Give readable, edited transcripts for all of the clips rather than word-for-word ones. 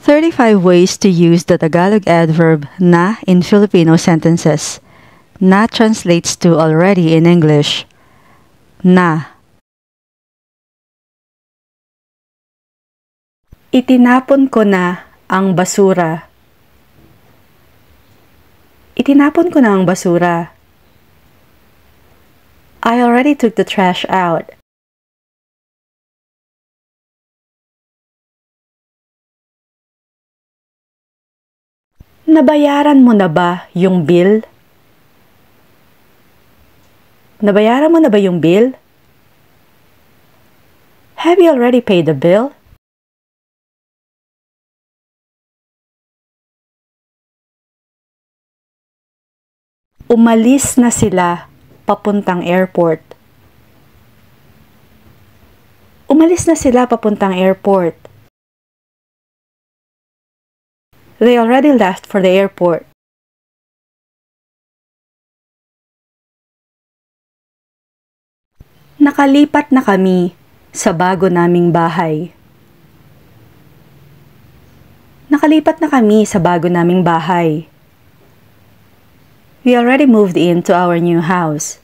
35 ways to use the Tagalog adverb na in Filipino sentences. Na translates to already in English. Na. Itinapon ko na ang basura. Itinapon ko na ang basura. I already took the trash out. Nabayaran mo na ba yung bill? Nabayaran mo na ba yung bill? Have you already paid the bill? Umalis na sila papuntang airport. Umalis na sila papuntang airport. They already left for the airport. Nakalipat na kami sa bago naming bahay. Nakalipat na kami sa bago naming bahay. We already moved into our new house.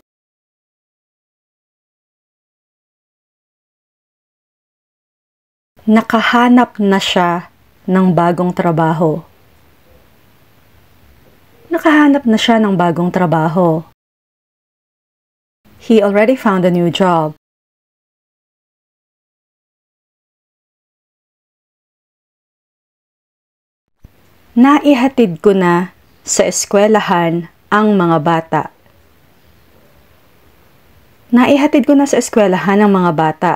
Nakahanap na siya ng bagong trabaho. Nakahanap na siya ng bagong trabaho. He already found a new job. Naihatid ko na sa eskwelahan ang mga bata. Naihatid ko na sa eskwelahan ang mga bata.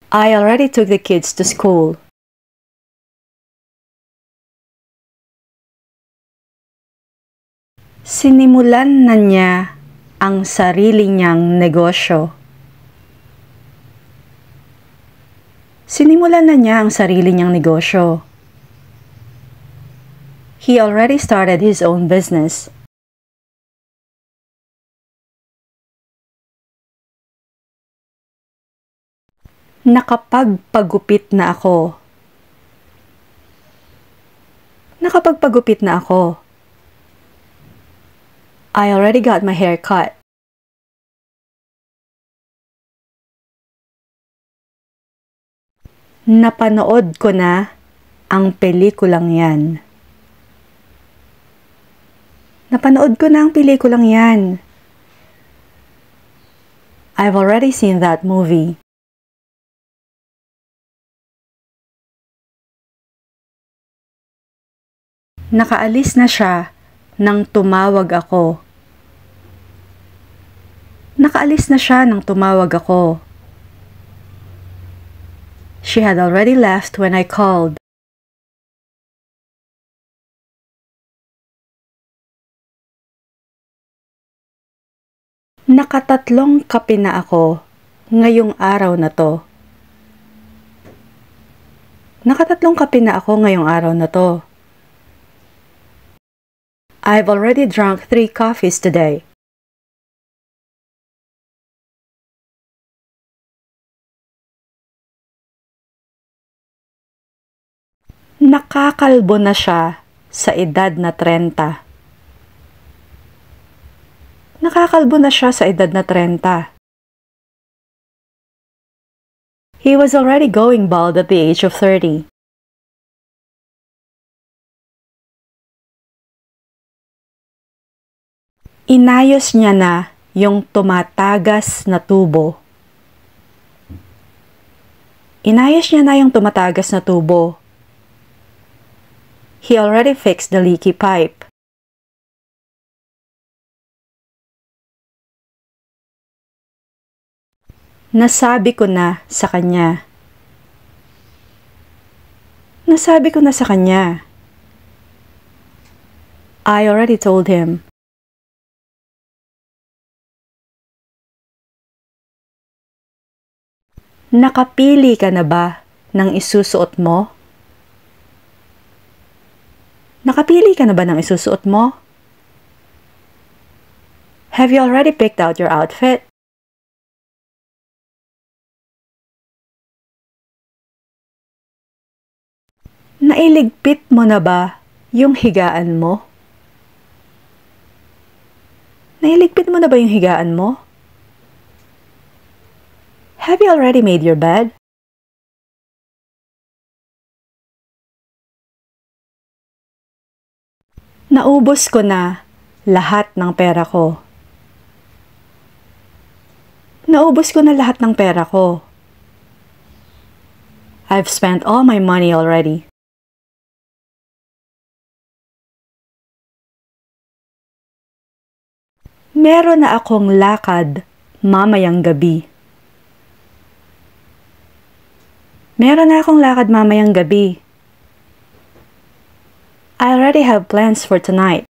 I already took the kids to school. Sinimulan na niya ang sarili niyang negosyo. Sinimulan na niya ang sarili niyang negosyo. He already started his own business. Nakapagpagupit na ako. Nakapagpagupit na ako. I already got my hair cut. Napanood ko na ang pelikulang yan. Napanood ko na ang pelikulang yan. I've already seen that movie. Nakaalis na siya nang tumawag ako. Nakaalis na siya nang tumawag ako. She had already left when I called. Nakatatlong kape na ako ngayong araw na to. Nakatatlong kape na ako ngayong araw na to. I've already drunk 3 coffees today. Nakakalbo na siya sa edad na 30. Nakakalbo na siya sa edad na 30. He was already going bald at the age of 30. Inayos niya na yung tumatagas na tubo. Inayos niya na yung tumatagas na tubo. He already fixed the leaky pipe. Nasabi ko na sa kanya. Nasabi ko na sa kanya. I already told him. Nakapili ka na ba ng isusuot mo? Nakapili ka na ba ng isusuot mo? Have you already picked out your outfit? Nailigpit mo na ba yung higaan mo? Nailigpit mo na ba yung higaan mo? Have you already made your bed? Naubos ko na lahat ng pera ko. Naubos ko na lahat ng pera ko. I've spent all my money already. Meron na akong lakad mamayang gabi. Meron na akong lakad mamayang gabi. I already have plans for tonight.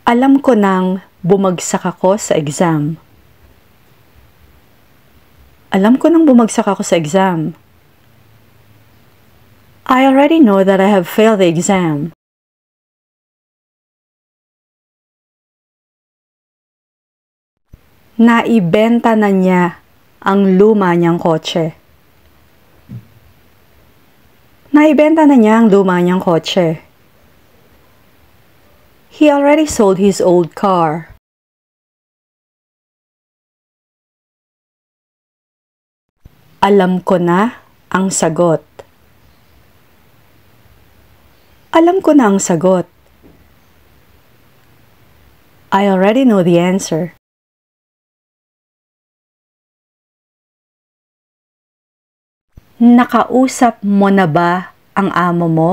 Alam ko nang bumagsak ako sa exam. Alam ko nang bumagsak ako sa exam. I already know that I have failed the exam. Naibenta na niya ang luma niyang kotse. Naibenta na niya ang luma niyang kotse. He already sold his old car. Alam ko na ang sagot. Alam ko na ang sagot. I already know the answer. Nakausap mo na ba ang amo mo?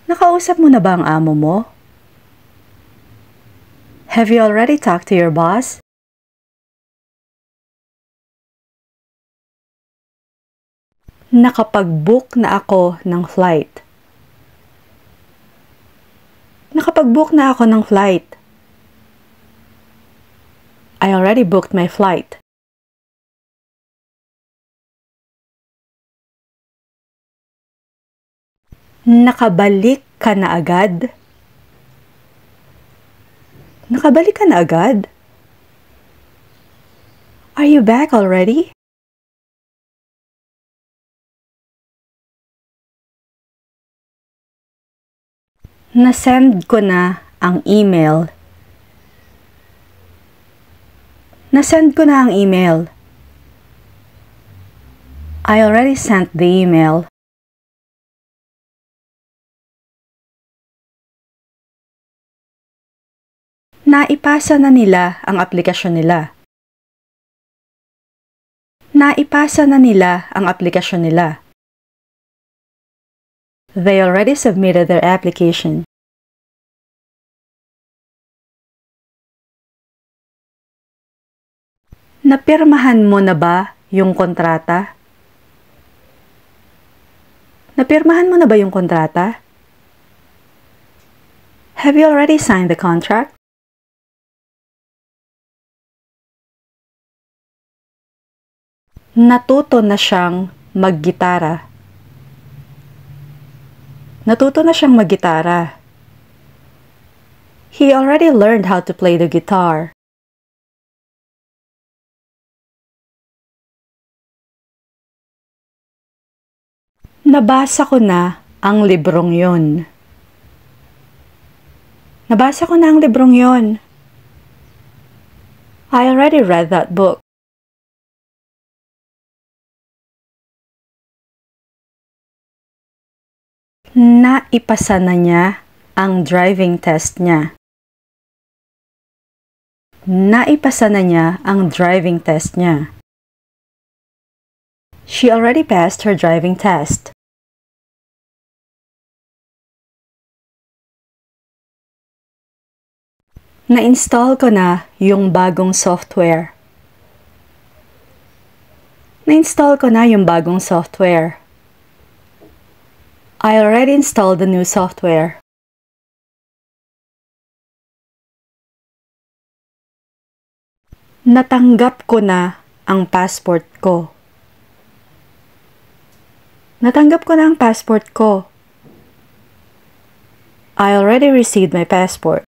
Nakausap mo na ba ang amo mo? Have you already talked to your boss? Nakapag-book na ako ng flight. Nakapag-book na ako ng flight. I already booked my flight. Nakabalik ka na agad? Nakabalik ka na agad? Are you back already? Nasend ko na ang email. Nasend ko na ang email. I already sent the email. Naipasa na nila ang aplikasyon nila. Naipasa na nila ang aplikasyon nila. They already submitted their application. Napirmahan mo na ba yung kontrata? Napirmahan mo na ba yung kontrata? Have you already signed the contract? Natuto na siyang maggitara. Natuto na siyang maggitara. He already learned how to play the guitar. Nabasa ko na ang librong yon. Nabasa ko na ang librong yon. I already read that book. Naipasa na niya ang driving test niya. Naipasa na niya ang driving test niya. She already passed her driving test. Na-install ko na yung bagong software. Na-install ko na yung bagong software. I already installed the new software. Natanggap ko na ang passport ko. Natanggap ko na ang passport ko. I already received my passport.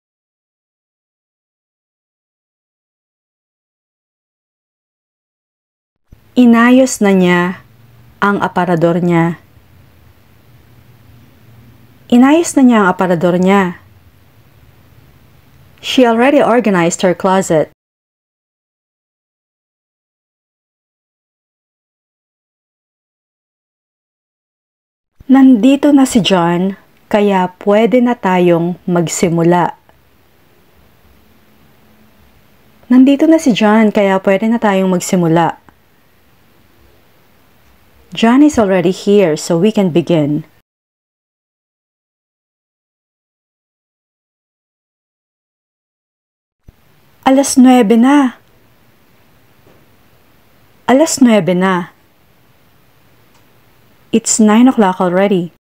Inayos na niya ang aparador niya. Inayos na niya ang aparador niya. She already organized her closet. Nandito na si John, kaya pwede na tayong magsimula. Nandito na si John, kaya pwede na tayong magsimula. John is already here, so we can begin. Alas 9 na. Alas 9 na. It's 9 o'clock already.